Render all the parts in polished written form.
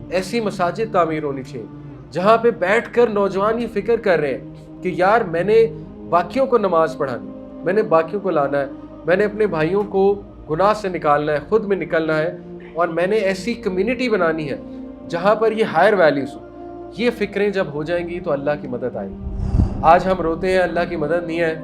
ایسی مساجد تعمیر ہونی چاہیے جہاں پہ بیٹھ کر نوجوان یہ فکر کر رہے ہیں کہ یار میں نے باقیوں کو نماز پڑھانی، میں نے باقیوں کو لانا ہے، میں نے اپنے بھائیوں کو گناہ سے نکالنا ہے، خود میں نکلنا ہے، اور میں نے ایسی کمیونٹی بنانی ہے جہاں پر یہ ہائر ویلیوز ہو۔ یہ فکریں جب ہو جائیں گی تو اللہ کی مدد آئے گی۔ آج ہم روتے ہیں اللہ کی مدد نہیں ہے،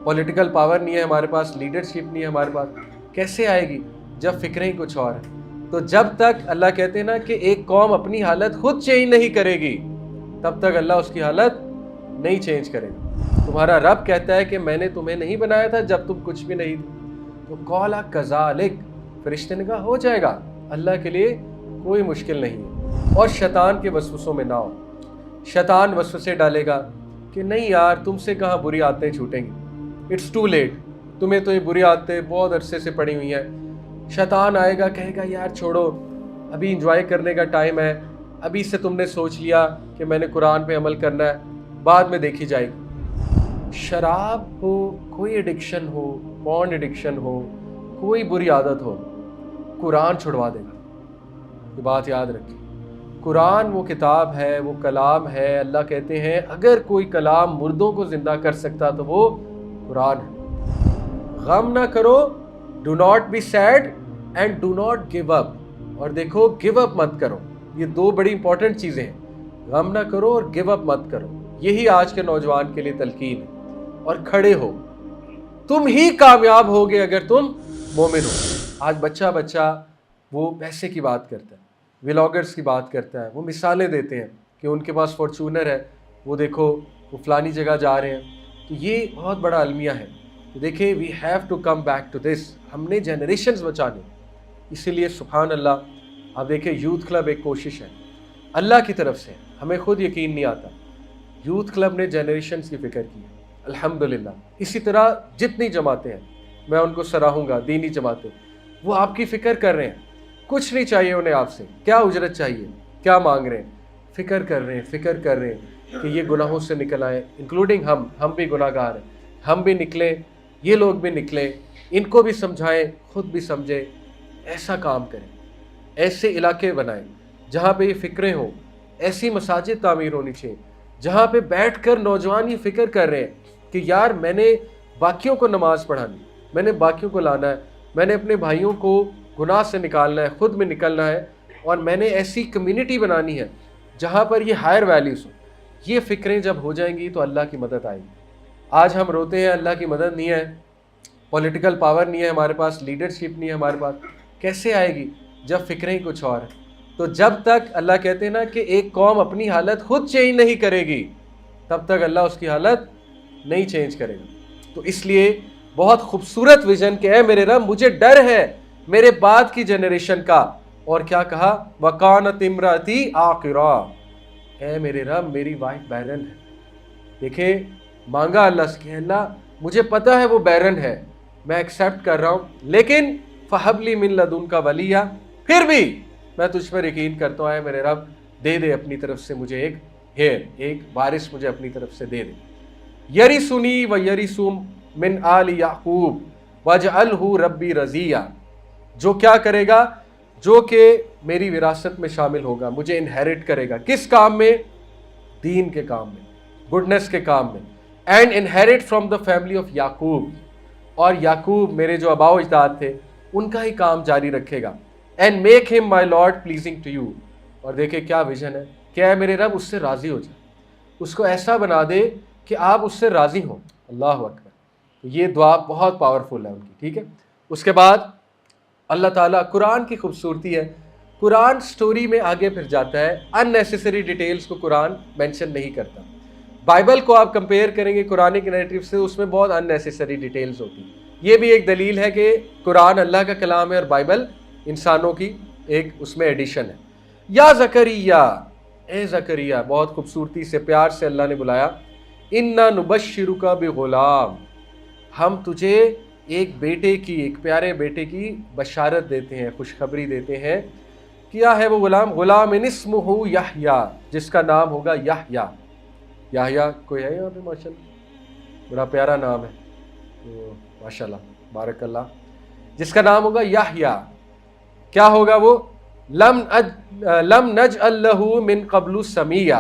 پولیٹیکل پاور نہیں ہے ہمارے پاس، لیڈرشپ نہیں ہے ہمارے پاس۔ کیسے آئے گی جب فکریں ہی کچھ اور ہیں؟ تو جب تک اللہ کہتے ہیں نا کہ ایک قوم اپنی حالت خود چینج نہیں کرے گی، تب تک اللہ اس کی حالت نہیں چینج کرے گا۔ تمہارا رب کہتا ہے کہ میں نے تمہیں نہیں بنایا تھا جب تم کچھ بھی نہیں تھے، تو قال کذالک، فرشتے نے کہا ہو جائے گا، اللہ کے لیے کوئی مشکل نہیں ہے۔ اور شیطان کے وسوسوں میں نہ ہو۔ شیطان وسوسے ڈالے گا کہ نہیں یار تم سے کہاں بری عادتیں چھوٹیں گی، اٹس ٹو لیٹ، تمہیں تو یہ بری عادتیں بہت عرصے سے پڑی ہوئی ہیں۔ شیطان آئے گا کہے گا یار چھوڑو، ابھی انجوائے کرنے کا ٹائم ہے، ابھی سے تم نے سوچ لیا کہ میں نے قرآن پہ عمل کرنا ہے، بعد میں دیکھی جائے گی۔ شراب ہو، کوئی ایڈکشن ہو، پورن ایڈکشن ہو، کوئی بری عادت ہو، قرآن چھڑوا دے گا۔ یہ بات یاد رکھیں، قرآن وہ کتاب ہے، وہ کلام ہے۔ اللہ کہتے ہیں اگر کوئی کلام مردوں کو زندہ کر سکتا تو وہ قرآن ہے۔ غم نہ کرو، do not be sad and do not give up, اور دیکھو گیو اپ مت کرو۔ یہ دو بڑی امپورٹنٹ چیزیں ہیں، غم نہ کرو اور گیو اپ مت کرو۔ یہی آج کے نوجوان کے لیے تلقین ہے۔ اور کھڑے ہو، تم ہی کامیاب ہوگے اگر تم مومن ہو۔ آج بچہ وہ پیسے کی بات کرتا ہے، ولاگرز کی بات کرتا ہے، وہ مثالیں دیتے ہیں کہ ان کے پاس فارچونر ہے، وہ دیکھو وہ فلانی جگہ جا رہے ہیں۔ تو یہ بہت بڑا المیہ ہے۔ دیکھیں we have to come back to this, ہم نے جنریشنز بچانے، اسی لیے سبحان اللہ آپ دیکھیں یوتھ کلب ایک کوشش ہے اللہ کی طرف سے، ہمیں خود یقین نہیں آتا، یوتھ کلب نے جنریشنز کی فکر کی ہے الحمدللہ۔ اسی طرح جتنی جماعتیں ہیں میں ان کو سراہوں گا، دینی جماعتیں، وہ آپ کی فکر کر رہے ہیں۔ کچھ نہیں چاہیے انہیں آپ سے، کیا اجرت چاہیے، کیا مانگ رہے ہیں؟ فکر کر رہے ہیں کہ یہ گناہوں سے نکل آئیں، انکلوڈنگ ہم بھی گناہ گار ہیں، ہم بھی نکلیں، یہ لوگ بھی نکلیں، ان کو بھی سمجھائیں، خود بھی سمجھیں۔ ایسا کام کریں، ایسے علاقے بنائیں جہاں پہ یہ فکریں ہوں، ایسی مساجد تعمیر ہونی چاہیے جہاں پہ بیٹھ کر نوجوان یہ فکر کر رہے ہیں کہ یار میں نے باقیوں کو نماز پڑھانی، میں نے باقیوں کو لانا ہے، میں نے اپنے بھائیوں کو گناہ سے نکالنا ہے، خود میں نکلنا ہے، اور میں نے ایسی کمیونٹی بنانی ہے جہاں پر یہ ہائر ویلیوز ہوں۔ یہ فکریں جب ہو جائیں گی تو اللہ کی مدد آئے گی۔ آج ہم روتے ہیں اللہ کی مدد نہیں ہے، پولیٹیکل پاور نہیں ہے ہمارے پاس، لیڈرشپ نہیں ہے ہمارے پاس۔ کیسے آئے گی جب فکریں ہی کچھ اور ہیں؟ تو جب تک اللہ کہتے ہیں نا کہ ایک قوم اپنی حالت خود چینج نہیں کرے گی، تب تک اللہ اس کی حالت نہیں چینج کرے گا۔ تو اس لیے بہت خوبصورت ویژن کہ اے میرے رب مجھے ڈر ہے میرے بعد کی جنریشن کا، اور کیا کہا وَكَانَتِ امْرَأَتِي عَاقِرًا، اے میرے رب میری وائف بیرن ہے۔ دیکھیں مانگا اللہ سے کہ اللہ مجھے پتا ہے وہ بیرن ہے، میں ایکسیپٹ کر رہا ہوں، لیکن فَهَبْ لِي مِن لَدُنْكَ وَلِيًّا، پھر بھی میں تجھ پر یقین کرتا ہوں اے میرے رب دے دے اپنی طرف سے مجھے ایک وارث مجھے اپنی طرف سے دے دے۔ یرثنی ویرث من آل یعقوب واجعلہ ربی رضیہ، جو کیا کرے گا، جو کہ میری وراثت میں شامل ہوگا، مجھے انہیرٹ کرے گا۔ کس کام میں؟ دین کے کام میں، گڈنس کے کام میں۔ And inherit from the family of Yaqub, اور یعقوب میرے جو آباء و اجداد تھے ان کا ہی کام جاری رکھے گا۔ اینڈ میک ہم مائی لارڈ پلیزنگ ٹو یو، اور دیکھیں کیا ویژن ہے، کیا ہے میرے رب اس سے راضی ہو جائے، اس کو ایسا بنا دے کہ آپ اس سے راضی ہوں۔ اللہ اکبر۔ یہ دعا بہت پاورفل ہے ان کی، ٹھیک ہے۔ اس کے بعد اللہ تعالیٰ، قرآن کی خوبصورتی ہے، قرآن سٹوری میں آگے پھر جاتا ہے، ان نیسیسری ڈیٹیلز کو قرآن مینشن نہیں کرتا۔ بائبل کو آپ کمپیئر کریں گے قرآنک نیریٹو سے، اس میں بہت ان نیسیسری ڈیٹیلز ہوتی ہیں۔ یہ بھی ایک دلیل ہے کہ قرآن اللہ کا کلام ہے اور بائبل انسانوں کی ایک اس میں ایڈیشن ہے۔ یا زکریا، اے زکریا، بہت خوبصورتی سے پیار سے اللہ نے بلایا، انا نبشرک بغلام، ہم تجھے ایک بیٹے کی، ایک پیارے بیٹے کی بشارت دیتے ہیں، خوشخبری دیتے ہیں۔ کیا ہے وہ غلام؟ غلام اسمہ یحییٰ، جس کا نام ہوگا یحییٰ۔ یحییٰ کوئی ہے یہاں پہ؟ ماشاءاللہ بڑا پیارا نام ہے، تو ماشاءاللہ بارک اللہ، جس کا نام ہوگا یحییٰ۔ کیا ہوگا وہ؟ لم نجعل لہ من قبل سمیہ،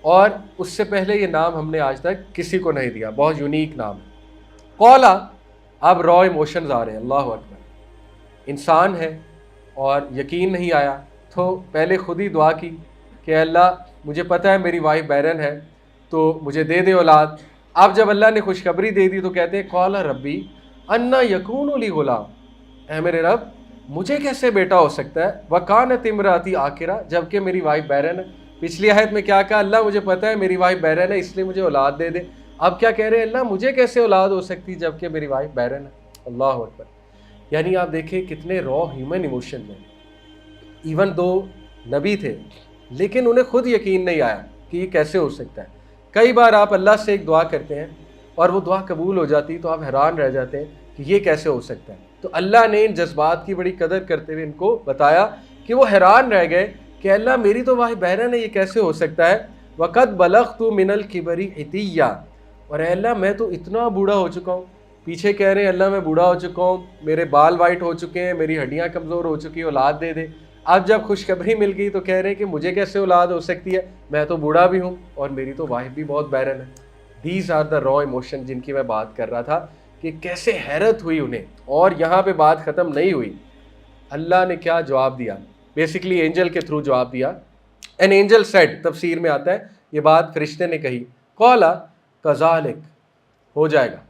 اور اس سے پہلے یہ نام ہم نے آج تک کسی کو نہیں دیا، بہت یونیک نام ہے۔ قولا، اب را ایموشنز آ رہے ہیں، اللہ اکبر، انسان ہے اور یقین نہیں آیا تو پہلے خود ہی دعا کی کہ اللہ مجھے پتہ ہے میری وائف بیرن ہے تو مجھے دے دے اولاد۔ اب جب اللہ نے خوشخبری دے دی تو کہتے ہیں قال ربی انا یکون لی غلام، اے میرے رب مجھے کیسے بیٹا ہو سکتا ہے، وکانت امراتی عاقرہ، جبکہ میری وائف بیرن ہے۔ پچھلی آیت میں کیا کہا، اللہ مجھے پتہ ہے میری وائف بیرن ہے اس لیے مجھے اولاد دے دے۔ اب کیا کہہ رہے ہیں، اللہ مجھے کیسے اولاد ہو سکتی جبکہ میری وائف بیرن ہے۔ اللہ اکبر، یعنی آپ دیکھیں کتنے را ہیومن ایموشن ہیں۔ ایون دو نبی تھے لیکن انہیں خود یقین نہیں آیا کہ یہ کیسے ہو سکتا ہے۔ کئی بار آپ اللہ سے ایک دعا کرتے ہیں اور وہ دعا قبول ہو جاتی تو آپ حیران رہ جاتے ہیں کہ یہ کیسے ہو سکتا ہے۔ تو اللہ نے ان جذبات کی بڑی قدر کرتے ہوئے ان کو بتایا کہ وہ حیران رہ گئے کہ اللہ میری تو واہ بہرن ہے، یہ کیسے ہو سکتا ہے۔ وقت بلغت من الکبر عتیہ، اور اے اللہ میں تو اتنا بوڑھا ہو چکا ہوں۔ پیچھے کہہ رہے ہیں اللہ میں بوڑھا ہو چکا ہوں، میرے بال وائٹ ہو چکے ہیں، میری ہڈیاں کمزور ہو چکی ہیں، اولاد دے دے۔ اب جب خوشخبری مل گئی تو کہہ رہے ہیں کہ مجھے کیسے اولاد ہو سکتی ہے، میں تو بوڑھا بھی ہوں اور میری تو وائف بھی بہت بیرن ہے۔ دیز آر دا را ایموشن جن کی میں بات کر رہا تھا کہ کیسے حیرت ہوئی انہیں۔ اور یہاں پہ بات ختم نہیں ہوئی، اللہ نے کیا جواب دیا، بیسیکلی اینجل کے تھرو جواب دیا۔ این اینجل سیڈ، تفسیر میں آتا ہے یہ بات فرشتے نے کہی، قولا کذالک، ہو جائے گا۔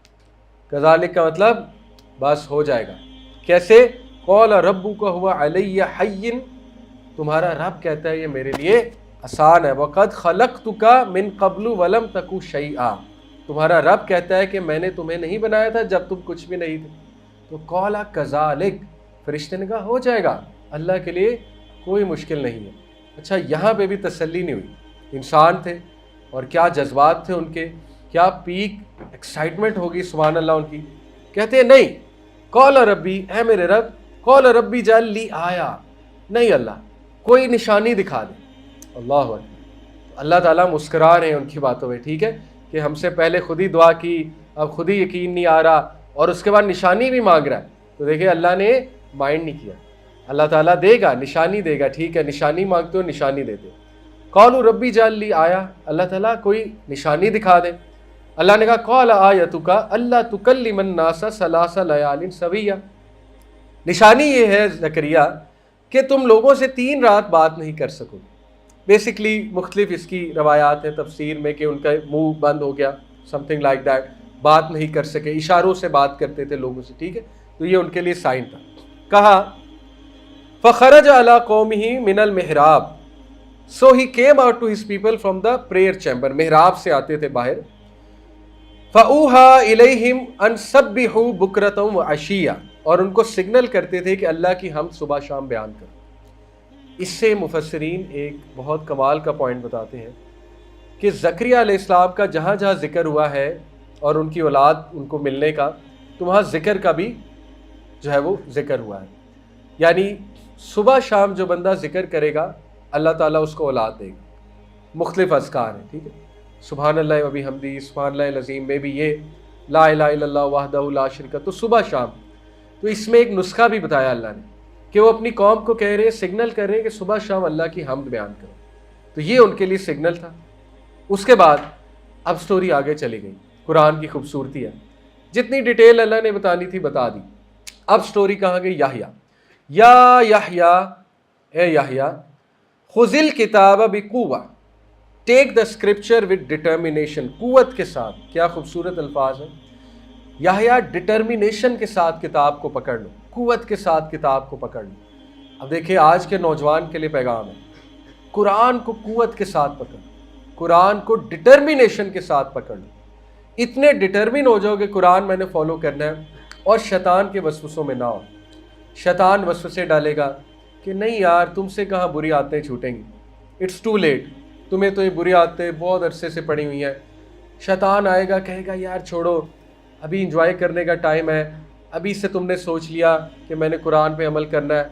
کذالک کا مطلب بس ہو جائے گا۔ کیسے؟ قول ربک ہوا علی حی، تمہارا رب کہتا ہے یہ میرے لیے آسان ہے۔ وقد خلقتک من قبل ولم تک شیئا، تمہارا رب کہتا ہے کہ میں نے تمہیں نہیں بنایا تھا جب تم کچھ بھی نہیں تھے۔ تو قول کذالک، فرشتے نے کہا ہو جائے گا، اللہ کے لیے کوئی مشکل نہیں ہے۔ اچھا یہاں پہ بھی تسلی نہیں ہوئی، انسان تھے اور کیا جذبات تھے ان کے، کیا پیک ایکسائٹمنٹ ہوگی سبحان اللہ ان کی۔ کہتے ہیں نہیں، قول ربی، اے میرے رب، قول ربی جعل لی آیا، نہیں اللہ کوئی نشانی دکھا دے۔ اللہ اکبر، اللہ تعالیٰ مسکرا رہے ہیں ان کی باتوں میں، ٹھیک ہے کہ ہم سے پہلے خود ہی دعا کی، اب خود ہی یقین نہیں آ رہا اور اس کے بعد نشانی بھی مانگ رہا ہے۔ تو دیکھیں اللہ نے مائنڈ نہیں کیا، اللہ تعالیٰ دے گا، نشانی دے گا، ٹھیک ہے نشانی مانگتے ہو نشانی دیتے ہو۔ قالوا ربی جعل لی آیا، اللہ تعالیٰ کوئی نشانی دکھا دے۔ اللہ نے کہا قال آیتک اللہ تکلم الناس ثلاث لیال سویہ، نشانی یہ ہے زکریہ کہ تم لوگوں سے 3 رات بات نہیں کر سکو گے۔ بیسکلی مختلف اس کی روایات ہیں تفسیر میں کہ ان کا منہ بند ہو گیا، سم تھنگ لائک دیٹ، بات نہیں کر سکے، اشاروں سے بات کرتے تھے لوگوں سے، ٹھیک ہے، تو یہ ان کے لیے سائن تھا۔ کہا فخرج علی قومہ من المحراب، so he came out to his people from the prayer chamber, محراب سے آتے تھے باہر۔ فَأُوحَىٰ إِلَيْهِمْ أَن سَبِّحُوا بُكْرَةً وَعَشِيًّا، اور ان کو سگنل کرتے تھے کہ اللہ کی حمد صبح شام بیان کرو۔ اس سے مفسرین ایک بہت کمال کا پوائنٹ بتاتے ہیں کہ زکریا علیہ السلام کا جہاں جہاں ذکر ہوا ہے اور ان کی اولاد ان کو ملنے کا، تو وہاں ذکر کا بھی جو ہے وہ ذکر ہوا ہے، یعنی صبح شام جو بندہ ذکر کرے گا اللہ تعالیٰ اس کو اولاد دے گا۔ مختلف اذکار ہیں، ٹھیک ہے، سبحان اللہ و بحمدہ، سبحان اللہ العظیم میں بھی یہ لا الہ الا اللہ وحدہ لا شریک لہ، تو صبح شام۔ تو اس میں ایک نسخہ بھی بتایا اللہ نے کہ وہ اپنی قوم کو کہہ رہے ہیں، سگنل کر رہے ہیں کہ صبح شام اللہ کی حمد بیان کرو، تو یہ ان کے لیے سگنل تھا۔ اس کے بعد اب سٹوری آگے چلی گئی، قرآن کی خوبصورتی ہے، جتنی ڈیٹیل اللہ نے بتانی تھی بتا دی۔ اب سٹوری کہاں گئی، یحییٰ، یا یحییٰ، اے یحییٰ، خذ الکتاب بقوہ، ٹیک دا اسکرپچر ود ڈٹرمینیشن، قوت کے ساتھ، کیا خوبصورت الفاظ ہیں۔ یحییٰ ڈٹرمینیشن کے ساتھ کتاب کو پکڑ لو، قوت کے ساتھ کتاب کو پکڑ لو۔ اب دیکھیں آج کے نوجوان کے لیے پیغام ہے، قرآن کو قوت کے ساتھ پکڑ لو، قرآن کو ڈٹرمینیشن کے ساتھ پکڑ لو۔ اتنے ڈٹرمن ہو جاؤ کہ قرآن میں نے فالو کرنا ہے اور شیطان کے وسوسوں میں نہ ہو۔ شیطان وسوسے ڈالے گا کہ نہیں یار تم سے کہاں بری عادتیں چھوٹیں گی، اٹس ٹو لیٹ، تمہیں تو یہ بری عادتیں بہت عرصے سے پڑی ہوئی ہیں۔ شیطان آئے گا کہے گا یار چھوڑو، ابھی انجوائے کرنے کا ٹائم ہے، ابھی سے تم نے سوچ لیا کہ میں نے قرآن پہ عمل کرنا ہے،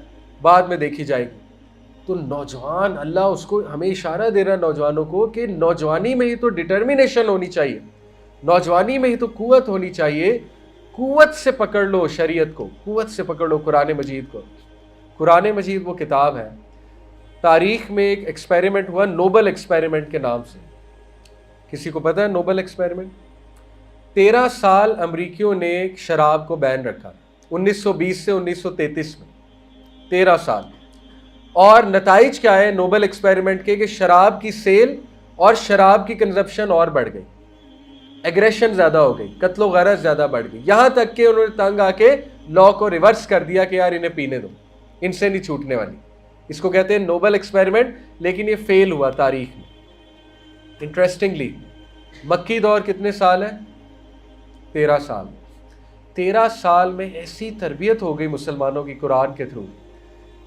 بعد میں دیکھی جائے گی۔ تو نوجوان، اللہ اس کو ہمیں اشارہ دے رہا ہے نوجوانوں کو کہ نوجوانی میں ہی تو ڈٹرمینیشن ہونی چاہیے، نوجوانی میں ہی تو قوت ہونی چاہیے۔ قوت سے پکڑ لو شریعت کو، قوت سے پکڑ لو قرآن مجید کو۔ قرآن مجید وہ کتاب ہے تاریخ میں ایک ایکسپیریمنٹ ہوا نوبل ایکسپیریمنٹ کے نام سے. کسی کو پتہ ہے نوبل ایکسپیریمنٹ؟ 13 سال امریکیوں نے شراب کو بین رکھا 1920 سے 1933 میں. 13 سال. اور نتائج کیا ہے نوبل ایکسپیریمنٹ کے؟ کہ شراب کی سیل اور شراب کی کنزپشن اور بڑھ گئی, ایگریشن زیادہ ہو گئی, قتل و غارت زیادہ بڑھ گئی, یہاں تک کہ انہوں نے تنگ آ کے لا کو ریورس کر دیا کہ یار انہیں پینے دو, ان سے نہیں چھوٹنے والی. اس کو کہتے ہیں نوبل ایکسپیریمنٹ, لیکن یہ فیل ہوا تاریخ میں. انٹرسٹنگلی مکی دور کتنے سال ہے؟ 13 سال. 13 سال میں ایسی تربیت ہو گئی مسلمانوں کی قرآن کے تھرو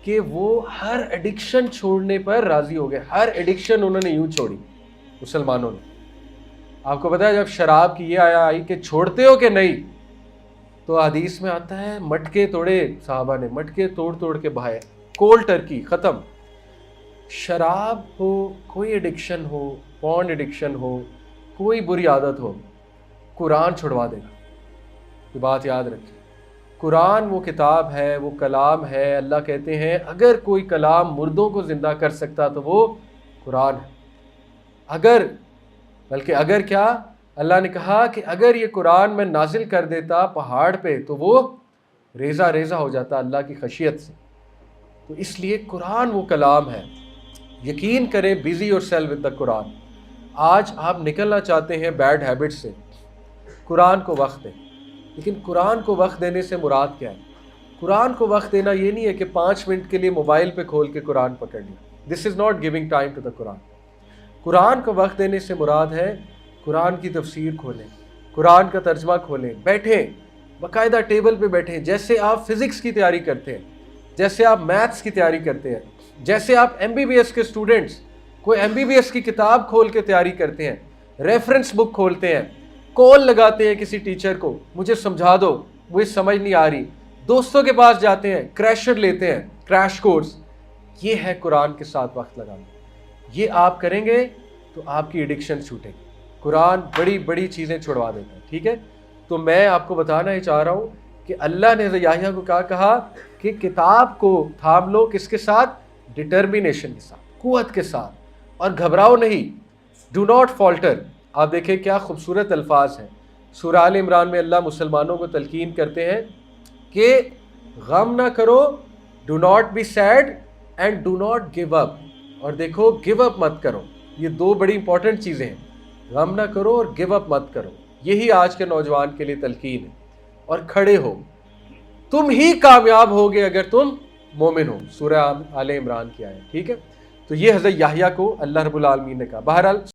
کہ وہ ہر ایڈکشن چھوڑنے پر راضی ہو گئے. ہر ایڈکشن انہوں نے یوں چھوڑی مسلمانوں نے. آپ کو پتا ہے جب شراب کی یہ آئی کہ چھوڑتے ہو کہ نہیں, تو حدیث میں آتا ہے مٹکے توڑے صحابہ نے, مٹکے توڑ توڑ کے بہائے, کولڈ ٹرکی ختم. شراب ہو, کوئی ایڈکشن ہو, پورن ایڈکشن ہو, کوئی بری عادت ہو, قرآن چھڑوا دے گا. یہ بات یاد رکھیں. قرآن وہ کتاب ہے, وہ کلام ہے. اللہ کہتے ہیں اگر کوئی کلام مردوں کو زندہ کر سکتا تو وہ قرآن ہے. اگر کیا اللہ نے کہا کہ اگر یہ قرآن میں نازل کر دیتا پہاڑ پہ تو وہ ریزہ ریزہ ہو جاتا اللہ کی خشیت سے. تو اس لیے قرآن وہ کلام ہے. یقین کریں, busy yourself with the Quran. آج آپ نکلنا چاہتے ہیں بیڈ ہیبٹ سے, قرآن کو وقت دیں. لیکن قرآن کو وقت دینے سے مراد کیا ہے؟ قرآن کو وقت دینا یہ نہیں ہے کہ 5 منٹ کے لیے موبائل پہ کھول کے قرآن پکڑ لیا. This is not giving time to the Quran. قرآن کو وقت دینے سے مراد ہے قرآن کی تفسیر کھولیں, قرآن کا ترجمہ کھولیں, بیٹھیں باقاعدہ ٹیبل پہ بیٹھیں, جیسے آپ فزکس کی تیاری کرتے ہیں, جیسے آپ میتھس کی تیاری کرتے ہیں, جیسے آپ MBBS کے اسٹوڈنٹس کوئی MBBS کی کتاب کھول کے تیاری کرتے ہیں, ریفرنس بک کھولتے ہیں, کال لگاتے ہیں کسی ٹیچر کو, مجھے سمجھا دو مجھے سمجھ نہیں آ رہی, دوستوں کے پاس جاتے ہیں, کریشر لیتے ہیں, کریش کورس. یہ ہے قرآن کے ساتھ وقت لگانا. یہ آپ کریں گے تو آپ کی ایڈکشن چھوٹے گی. قرآن بڑی بڑی چیزیں چھڑوا دیتا ہے. ٹھیک ہے, تو میں آپ کو بتانا ہی چاہ رہا ہوں کہ اللہ نے یحییٰ کو کیا کہا کہ کتاب کو تھام لو, کس کے ساتھ؟ ڈٹرمینیشن کے ساتھ, قوت کے ساتھ, اور گھبراؤ نہیں. Do not falter. آپ دیکھیں کیا خوبصورت الفاظ ہیں. سورہ آل عمران میں اللہ مسلمانوں کو تلقین کرتے ہیں کہ غم نہ کرو, do not be sad and do not give up. اور دیکھو گیو اپ مت کرو. یہ 2 بڑی امپورٹنٹ چیزیں ہیں, غم نہ کرو اور گیو اپ مت کرو. یہی آج کے نوجوان کے لیے تلقین ہے. اور کھڑے ہو, تم ہی کامیاب ہوگے اگر تم مومن ہو. سورہ آل عمران کی آیت. ٹھیک ہے, تو یہ حضرت یحییٰ کو اللہ رب العالمین نے کہا. بہرحال